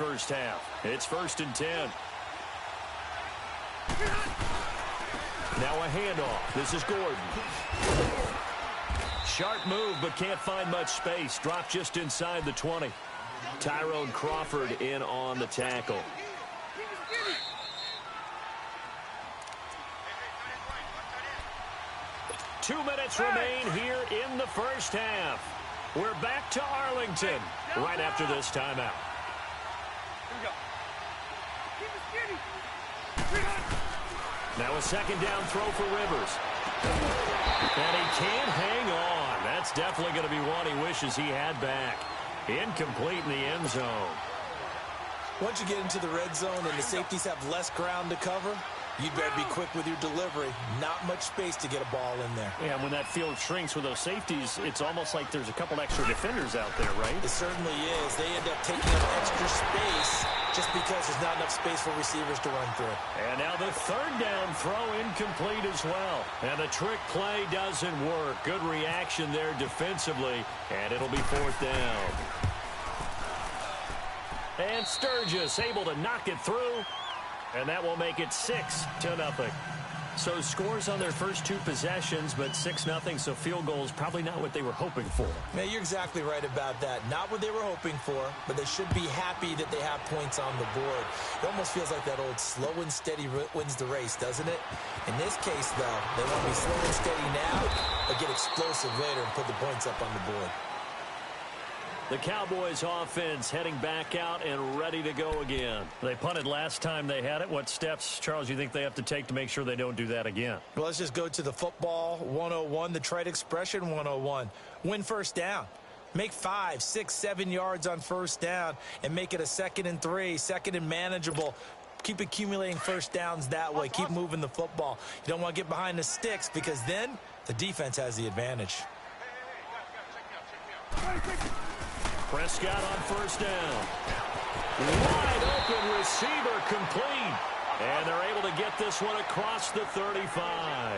first half. It's 1st and 10. Now a handoff. This is Gordon. Sharp move, but can't find much space. Dropped just inside the 20. Tyrone Crawford in on the tackle. Two minutes remain here in the first half. We're back to Arlington right after this timeout. Now a second down throw for Rivers. And he can't hang on. That's definitely going to be one he wishes he had back. Incomplete in the end zone. Once you get into the red zone and the safeties have less ground to cover, you'd better be quick with your delivery. Not much space to get a ball in there. Yeah, and when that field shrinks with those safeties, it's almost like there's a couple extra defenders out there, right? It certainly is. They end up taking up extra space just because there's not enough space for receivers to run through. And now the third down throw incomplete as well. And the trick play doesn't work. Good reaction there defensively, and it'll be 4th down. And Sturgis able to knock it through. And that will make it 6-0. So scores on their first two possessions, but 6-0, so field goals probably not what they were hoping for. Yeah, you're exactly right about that. Not what they were hoping for, but they should be happy that they have points on the board. It almost feels like that old slow and steady wins the race, doesn't it? In this case, though, they want to be slow and steady now, but get explosive later and put the points up on the board. The Cowboys offense heading back out and ready to go again. They punted last time they had it. What steps, Charles, you think they have to take to make sure they don't do that again? Well, let's just go to the football 101, the trite expression 101. Win first down. Make 5, 6, 7 yards on first down and make it a 2nd and 3, 2nd and manageable. Keep accumulating first downs that way. Keep moving the football. You don't want to get behind the sticks because then the defense has the advantage. Prescott on first down. Wide open receiver complete. And they're able to get this one across the 35.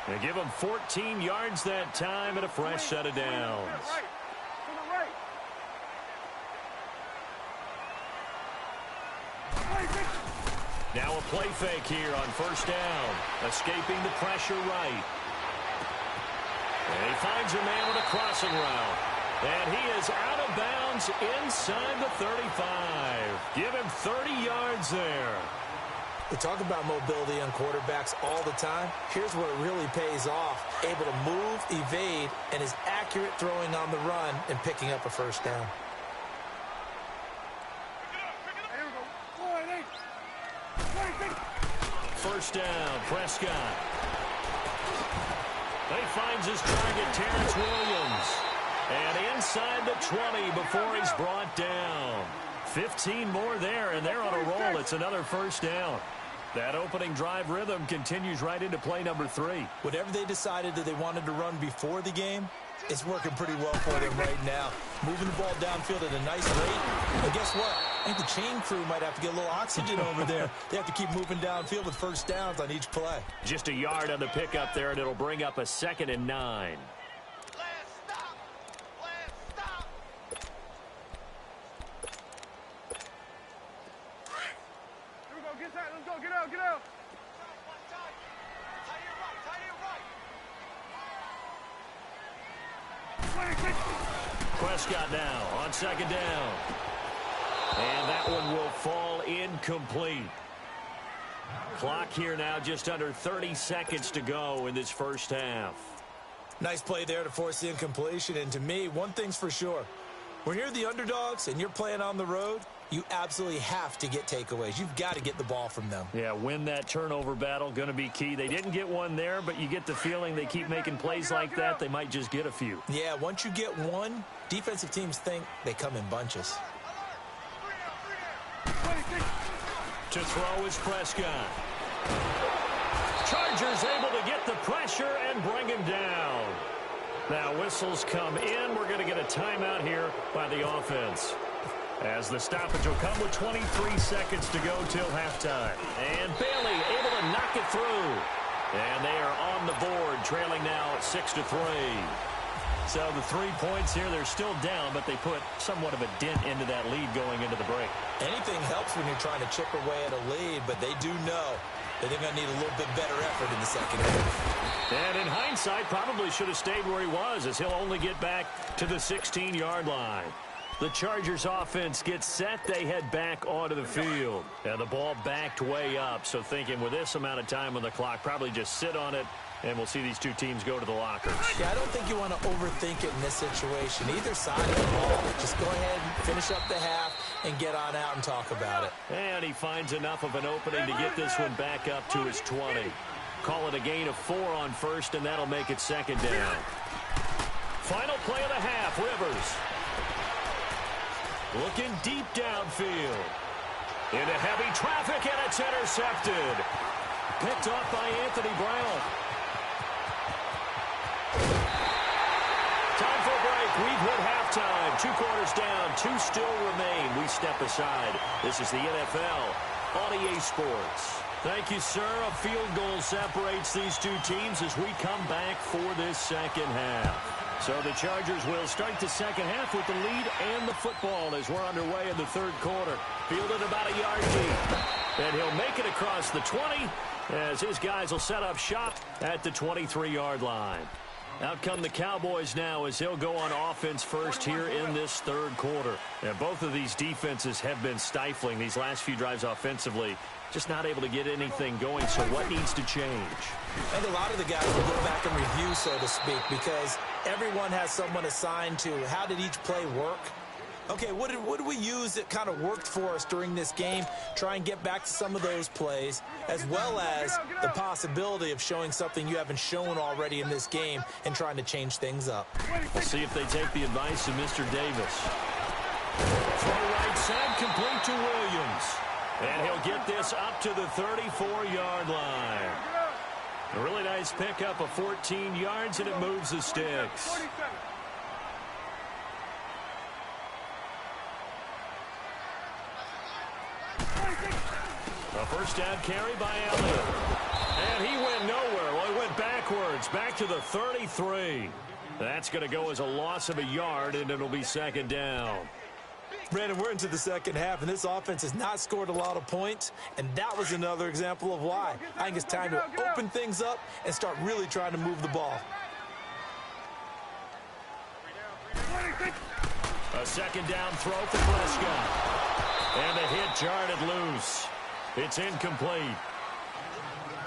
They give him 14 yards that time and a fresh set of downs. Now a play fake here on first down. Escaping the pressure right. And he finds a man with a crossing route. And he is out of bounds inside the 35. Give him 30 yards there. We talk about mobility on quarterbacks all the time. Here's where it really pays off. Able to move, evade, and is accurate throwing on the run and picking up a first down. First down, Prescott. He finds his target, Terrence Williams. And inside the 20 before he's brought down. 15 more there, and they're on a roll. It's another first down. That opening drive rhythm continues right into play number 3. Whatever they decided that they wanted to run before the game, it's working pretty well for them right now. Moving the ball downfield at a nice rate. And guess what? I think the chain crew might have to get a little oxygen over there. They have to keep moving downfield with first downs on each play. Just a yard on the pickup there, and it'll bring up a 2nd and 9. Prescott now on second down. And that one will fall incomplete. Clock here now just under 30 seconds to go in this first half. Nice play there to force the incompletion. And to me, one thing's for sure. When you're the underdogs and you're playing on the road, you absolutely have to get takeaways. You've got to get the ball from them. Yeah, win that turnover battle, going to be key. They didn't get one there, but you get the feeling they keep making plays like that, they might just get a few. Yeah, once you get one, defensive teams think they come in bunches. To throw is Prescott. Chargers able to get the pressure and bring him down. Now whistles come in. We're going to get a timeout here by the offense. As the stoppage will come with 23 seconds to go till halftime. And Bailey able to knock it through. And they are on the board, trailing now 6-3. So the 3 points here, they're still down, but they put somewhat of a dent into that lead going into the break. Anything helps when you're trying to chip away at a lead, but they do know that they're going to need a little bit better effort in the second half. And in hindsight, probably should have stayed where he was, as he'll only get back to the 16-yard line. The Chargers offense gets set. They head back onto the field. And the ball backed way up. So thinking with this amount of time on the clock, probably just sit on it, and we'll see these two teams go to the lockers. Yeah, I don't think you want to overthink it in this situation. Either side of the ball, just go ahead and finish up the half and get on out and talk about it. And he finds enough of an opening to get this one back up to his 20. Call it a gain of 4 on first, and that'll make it second down. Final play of the half, Rivers. Looking deep downfield. Into heavy traffic, and it's intercepted. Picked off by Anthony Brown. Time for a break. We've hit halftime. 2 quarters down. 2 still remain. We step aside. This is the NFL on EA Sports. Thank you, sir. A field goal separates these two teams as we come back for this second half. So the Chargers will start the second half with the lead and the football as we're underway in the third quarter. Fielded about a yard deep. And he'll make it across the 20 as his guys will set up shop at the 23-yard line. Out come the Cowboys now as he'll go on offense first here in this third quarter. And both of these defenses have been stifling these last few drives offensively. Just not able to get anything going, so what needs to change? And a lot of the guys will go back and review, so to speak, because everyone has someone assigned to how did each play work. Okay, what did we use that kind of worked for us during this game? Try and get back to some of those plays, as well as the possibility of showing something you haven't shown already in this game and trying to change things up. We'll see if they take the advice of Mr. Davis. Throw right side, complete to Williams. And he'll get this up to the 34-yard line. A really nice pickup of 14 yards, and it moves the sticks. A first down carry by Elliott. And he went nowhere. Well, he went backwards, back to the 33. That's going to go as a loss of a yard, and it'll be second down. Brandon, we're into the second half, and this offense has not scored a lot of points, and that was another example of why. I think it's time to open things up and start really trying to move the ball. A second down throw for Prescott. And the hit jarred loose. It's incomplete.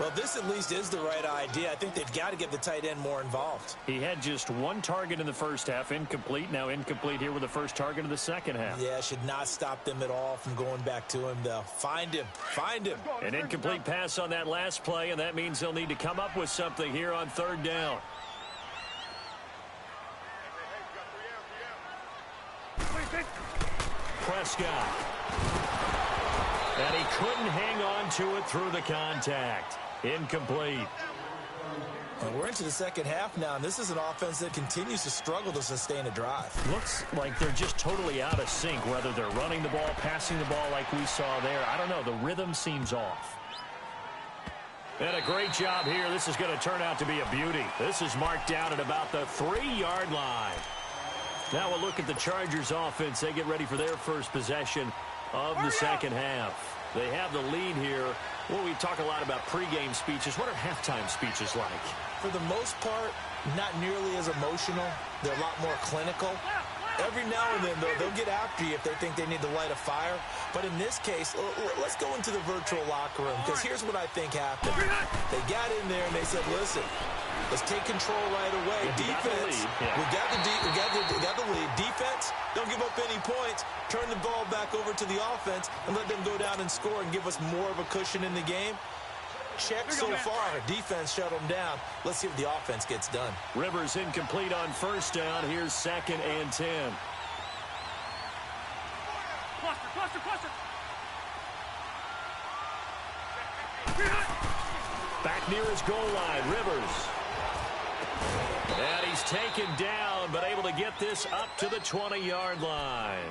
Well, this at least is the right idea. I think they've got to get the tight end more involved. He had just 1 target in the first half, incomplete. Now incomplete here with the first target of the second half. Yeah, should not stop them at all from going back to him, though. Find him. Find him. An incomplete pass on that last play, and that means they'll need to come up with something here on third down. Prescott. And he couldn't hang on to it through the contact. Incomplete. And we're into the second half now, and this is an offense that continues to struggle to sustain a drive. Looks like they're just totally out of sync, whether they're running the ball, passing the ball like we saw there. I don't know. The rhythm seems off. And a great job here. This is going to turn out to be a beauty. This is marked down at about the 3-yard line. Now we'll look at the Chargers offense. They get ready for their first possession of the second half. They have the lead here. Well, we talk a lot about pregame speeches. What are halftime speeches like? For the most part, not nearly as emotional. They're a lot more clinical. Every now and then, though, they'll get after you if they think they need to light a fire. But in this case, let's go into the virtual locker room, because here's what I think happened. They got in there and they said, listen, let's take control right away. Defense, we got the lead. Defense, don't give up any points. Turn the ball back over to the offense and let them go down and score and give us more of a cushion in the game. Check so far. Defense shut them down. Let's see if the offense gets done. Rivers incomplete on first down. Here's 2nd and 10. Cluster. Back near his goal line, Rivers. And he's taken down, but able to get this up to the 20-yard line.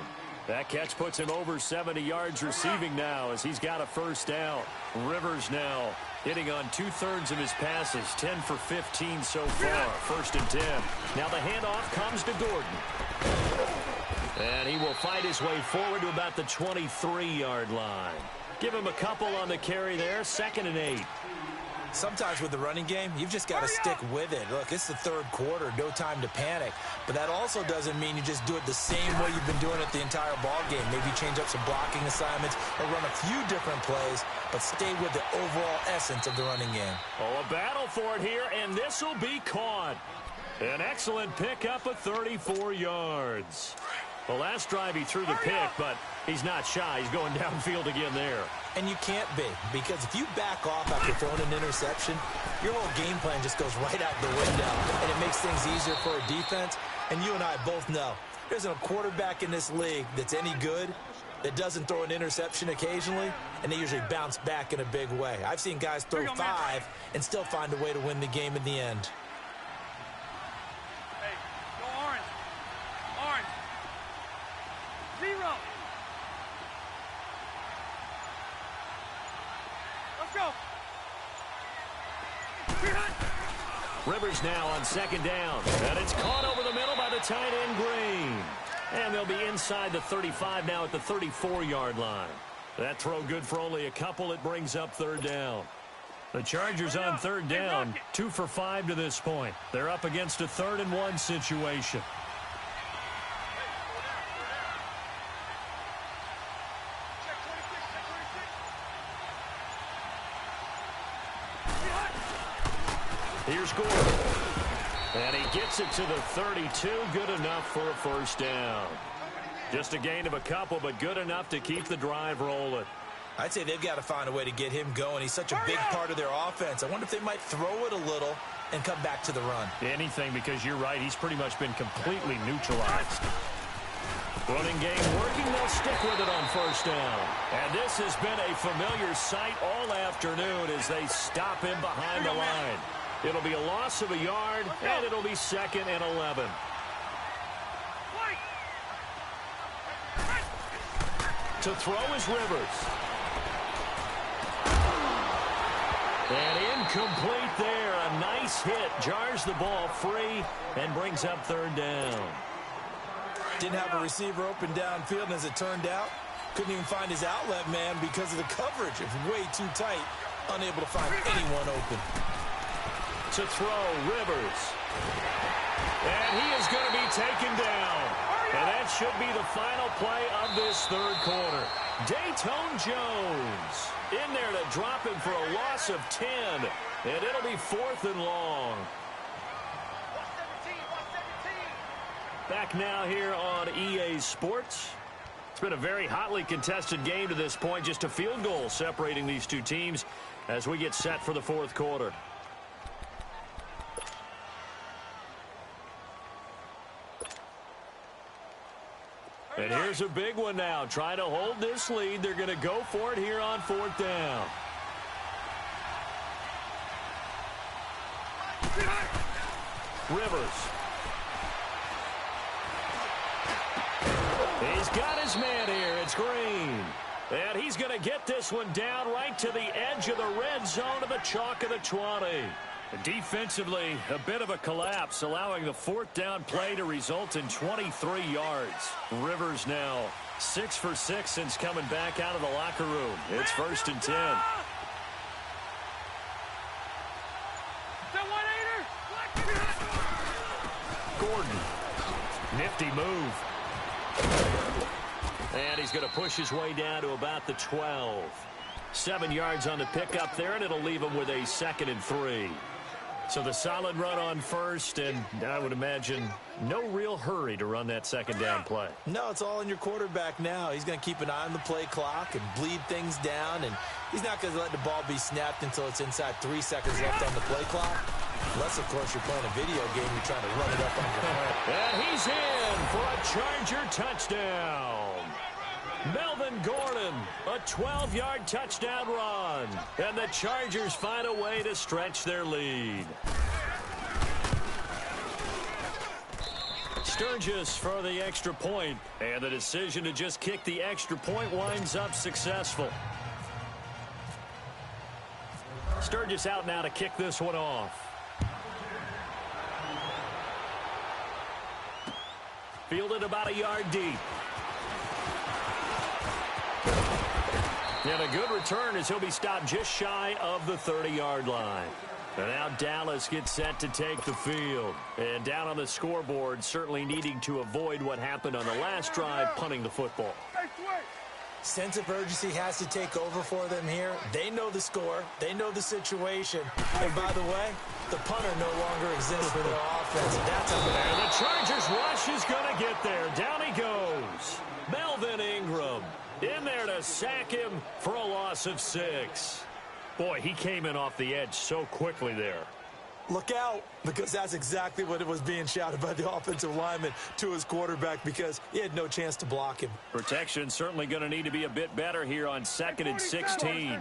That catch puts him over 70 yards receiving now as he's got a first down. Rivers now hitting on 2/3 of his passes, 10 for 15 so far. 1st and 10. Now the handoff comes to Gordon. And he will fight his way forward to about the 23-yard line. Give him a couple on the carry there, 2nd and 8. Sometimes with the running game, you've just got to stick with it. Look, it's the third quarter, no time to panic. But that also doesn't mean you just do it the same way you've been doing it the entire ball game. Maybe change up some blocking assignments or run a few different plays, but stay with the overall essence of the running game. Oh, a battle for it here, and this will be caught. An excellent pickup of 34 yards. The last drive he threw the pick, but he's not shy. He's going downfield again there. And you can't be, because if you back off after throwing an interception, your whole game plan just goes right out the window, and it makes things easier for a defense. And you and I both know there's a quarterback in this league that's any good that doesn't throw an interception occasionally, and they usually bounce back in a big way. I've seen guys throw 5 and still find a way to win the game in the end. Hey, go orange. Orange. 0. Let's go. Rivers now on 2nd down. And it's caught over the middle by the tight end, Green. And they'll be inside the 35 now at the 34-yard line. That throw good for only a couple. It brings up 3rd down. The Chargers on 3rd down, 2 for 5 to this point. They're up against a 3rd and 1 situation. Here's Gordon. And he gets it to the 32. Good enough for a 1st down. Just a gain of a couple, but good enough to keep the drive rolling. I'd say they've got to find a way to get him going. He's such a big part of their offense. I wonder if they might throw it a little and come back to the run. Anything, because you're right. He's pretty much been completely neutralized. Running game working. They'll stick with it on 1st down. And this has been a familiar sight all afternoon as they stop him behind the line. It'll be a loss of a yard, and it'll be 2nd and 11. To throw is Rivers. And incomplete there. A nice hit. Jars the ball free and brings up 3rd down. Didn't have a receiver open downfield, and as it turned out, couldn't even find his outlet man because of the coverage. It was way too tight. Unable to find anyone open. To throw, Rivers. And he is going to be taken down. And that should be the final play of this 3rd quarter. Dayton Jones in there to drop him for a loss of 10. And it'll be 4th and long. Back now here on EA Sports. It's been a very hotly contested game to this point. Just a field goal separating these two teams as we get set for the 4th quarter. And here's a big one now. Trying to hold this lead. They're going to go for it here on 4th down. Rivers. He's got his man here. It's Green. And he's going to get this one down right to the edge of the red zone of the chalk of the 20. Defensively, a bit of a collapse, allowing the 4th down play to result in 23 yards. Rivers now 6 for 6 since coming back out of the locker room. It's 1st and 10. Gordon. Nifty move. And he's going to push his way down to about the 12. 7 yards on the pickup there, and it'll leave him with a 2nd and 3. So the solid run on 1st, and I would imagine no real hurry to run that 2nd down play. No, it's all in your quarterback now. He's going to keep an eye on the play clock and bleed things down, and he's not going to let the ball be snapped until it's inside 3 seconds left on the play clock. Unless, of course, you're playing a video game, you're trying to run it up on your head. And he's in for a Charger touchdown. Melvin Gordon, a 12-yard touchdown run. And the Chargers find a way to stretch their lead. Sturgis for the extra point. And the decision to just kick the extra point winds up successful. Sturgis out now to kick this one off. Fielded about a yard deep. And a good return as he'll be stopped just shy of the 30-yard line. And now Dallas gets set to take the field. And down on the scoreboard, certainly needing to avoid what happened on the last drive, punting the football. Sense of urgency has to take over for them here. They know the score. They know the situation. And by the way, the punter no longer exists for their offense. That's and the Chargers rush is going to get there. Down he goes. Melvin Ingram in there to sack him for a loss of 6. Boy, he came in off the edge so quickly there. Look out, because that's exactly what it was being shouted by the offensive lineman to his quarterback, because he had no chance to block him. Protection certainly going to need to be a bit better here on 2nd and 16.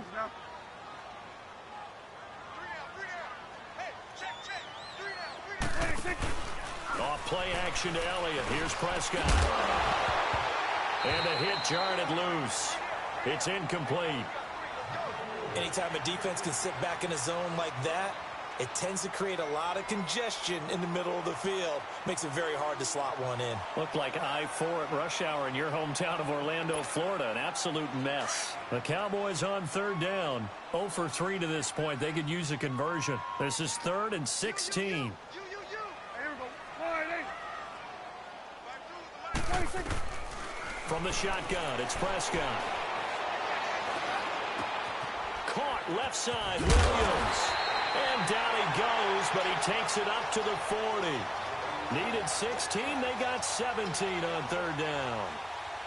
Off play action to Elliott. Here's Prescott. And a hit jarred loose. It's incomplete. Anytime a defense can sit back in a zone like that, it tends to create a lot of congestion in the middle of the field. Makes it very hard to slot one in. Looked like I-4 at rush hour in your hometown of Orlando, Florida. An absolute mess. The Cowboys on 3rd down. 0 for 3 to this point. They could use a conversion. This is 3rd and 16. From the shotgun, it's Prescott. Caught left side, Williams. And down he goes, but he takes it up to the 40. Needed 16, they got 17 on 3rd down.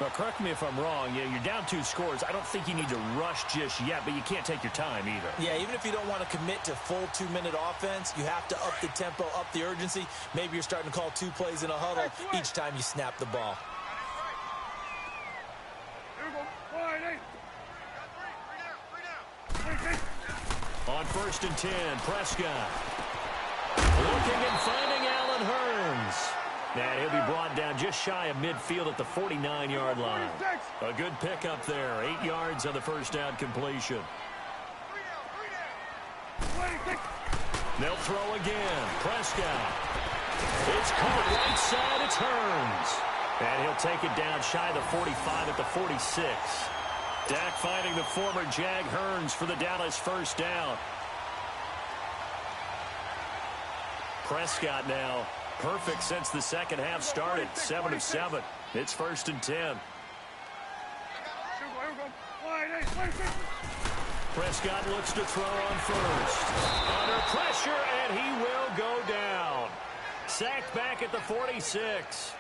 Now, correct me if I'm wrong. Yeah, you're down 2 scores. I don't think you need to rush just yet, but you can't take your time either. Yeah, even if you don't want to commit to full 2-minute offense, you have to up the tempo, up the urgency. Maybe you're starting to call 2 plays in a huddle each time you snap the ball. On 1st and 10, Prescott. Looking and finding Allen Hurns. And he'll be brought down just shy of midfield at the 49-yard line. A good pickup there. 8 yards on the first down completion. They'll throw again. Prescott. It's caught right side. It's Hurns. And he'll take it down shy of the 45 at the 46. Dak finding the former Jag Hurns for the Dallas first down. Prescott now perfect since the second half started. 7 of 7. It's 1st and 10. Prescott looks to throw on first. Under pressure, and he will go down. Sacked back at the 46.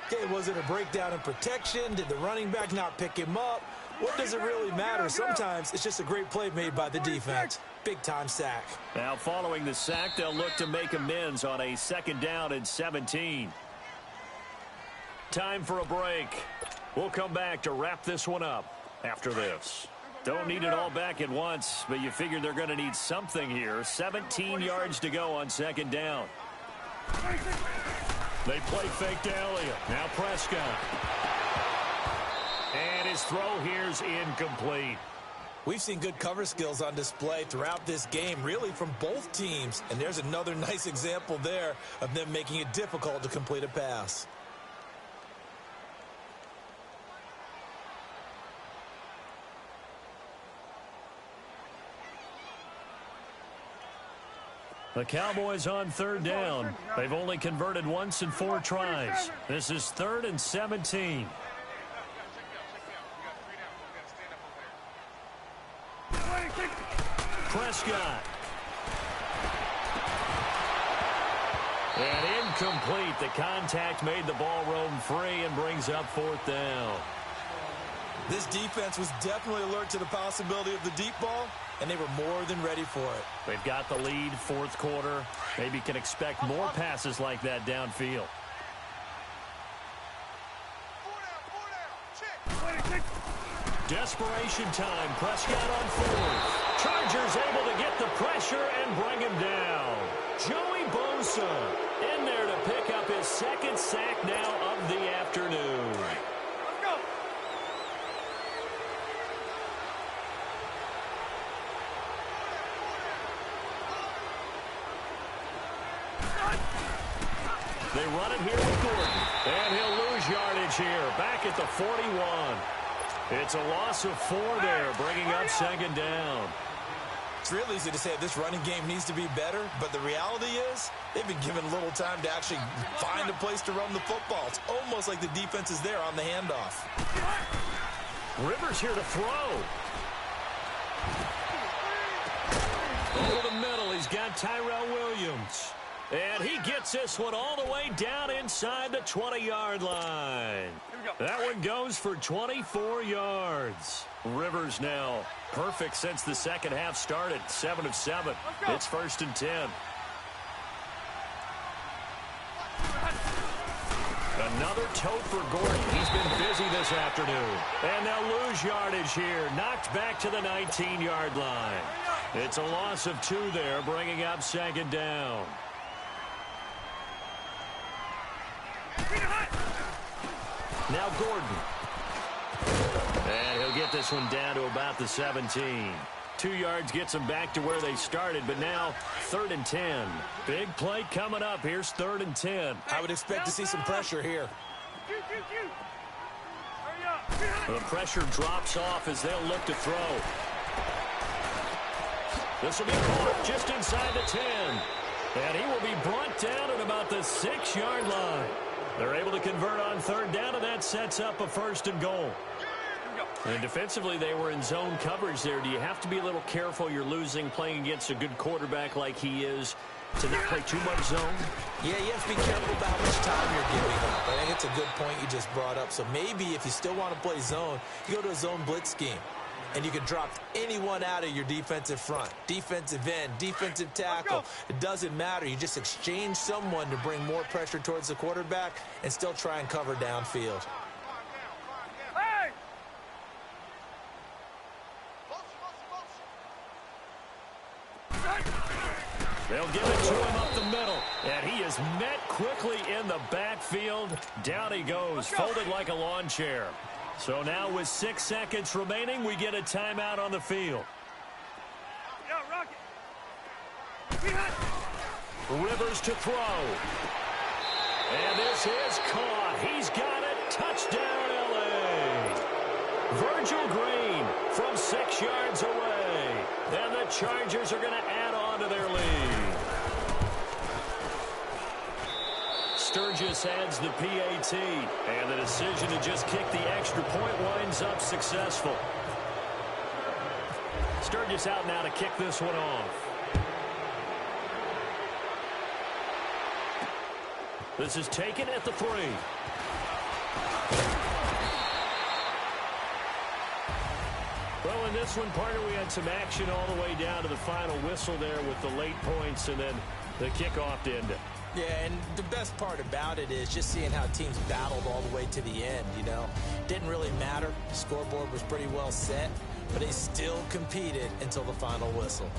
Okay, was it a breakdown in protection? Did the running back not pick him up? What does it really matter? Sometimes it's just a great play made by the defense. Big-time sack. Now, following the sack, they'll look to make amends on a 2nd down and 17. Time for a break. We'll come back to wrap this one up after this. Don't need it all back at once, but you figure they're going to need something here. 17 yards to go on 2nd down. They play fake to Elliott. Now Prescott. And his throw here's incomplete. We've seen good cover skills on display throughout this game, really from both teams. And there's another nice example there of them making it difficult to complete a pass. The Cowboys on 3rd down. They've only converted once in 4 tries. This is 3rd and 17. Prescott. And incomplete. The contact made the ball roam free and brings up 4th down. This defense was definitely alert to the possibility of the deep ball, and they were more than ready for it. They've got the lead, 4th quarter. Maybe can expect more passes like that downfield. Desperation time. Prescott on 4th. Chargers able to get the pressure and bring him down. Joey Bosa in there to pick up his 2nd sack now of the afternoon. Let's go. They run it here with Gordon. And he'll lose yardage here, back at the 41. It's a loss of 4 there, bringing up second down. It's real easy to say this running game needs to be better, but the reality is they've been given little time to actually find a place to run the football. It's almost like the defense is there on the handoff. Rivers here to throw. Over the middle, he's got Tyrell Williams. And he gets this one all the way down inside the 20-yard line. That one goes for 24 yards. Rivers now perfect since the second half started. 7 of 7. It's 1st and 10. Another tote for Gordon. He's been busy this afternoon. And they'll lose yardage here. Knocked back to the 19-yard line. It's a loss of 2 there, bringing up second down. Now Gordon. And he'll get this one down to about the 17. 2 yards gets them back to where they started, but now 3rd and 10. Big play coming up. Here's 3rd and 10. I would expect to see some pressure here. The pressure drops off as they'll look to throw. This will be caught just inside the 10. And he will be brought down at about the 6-yard line. They're able to convert on 3rd down, and that sets up a 1st and goal. And defensively, they were in zone coverage there. Do you have to be a little careful? You're losing playing against a good quarterback like he is to not play too much zone? Yeah, you have to be careful about how much time you're giving up. I think it's a good point you just brought up. So maybe if you still want to play zone, you go to a zone blitz scheme. And you can drop anyone out of your defensive front. Defensive end, defensive tackle. It doesn't matter. You just exchange someone to bring more pressure towards the quarterback and still try and cover downfield. They'll give it to him up the middle. And he is met quickly in the backfield. Down he goes, folded like a lawn chair. So now with 6 seconds remaining, we get a timeout on the field. Rivers to throw. And this is caught. He's got it. Touchdown, L.A. Virgil Green from 6 yards away. And the Chargers are going to add on to their lead. Sturgis adds the PAT, and the decision to just kick the extra point winds up successful. Sturgis out now to kick this one off. This is taken at the 3. Well, in this one, partner, we had some action all the way down to the final whistle there with the late points and then the kickoff to end it. Yeah, and the best part about it is just seeing how teams battled all the way to the end, you know. Didn't really matter. The scoreboard was pretty well set, but they still competed until the final whistle.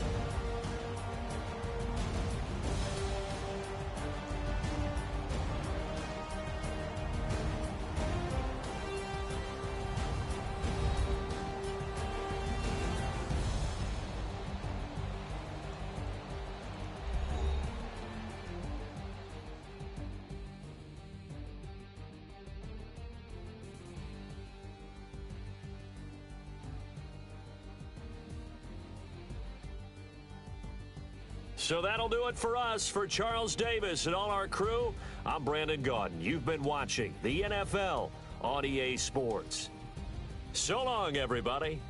So that'll do it for us. For Charles Davis and all our crew, I'm Brandon Gaudin. You've been watching the NFL on EA Sports. So long, everybody.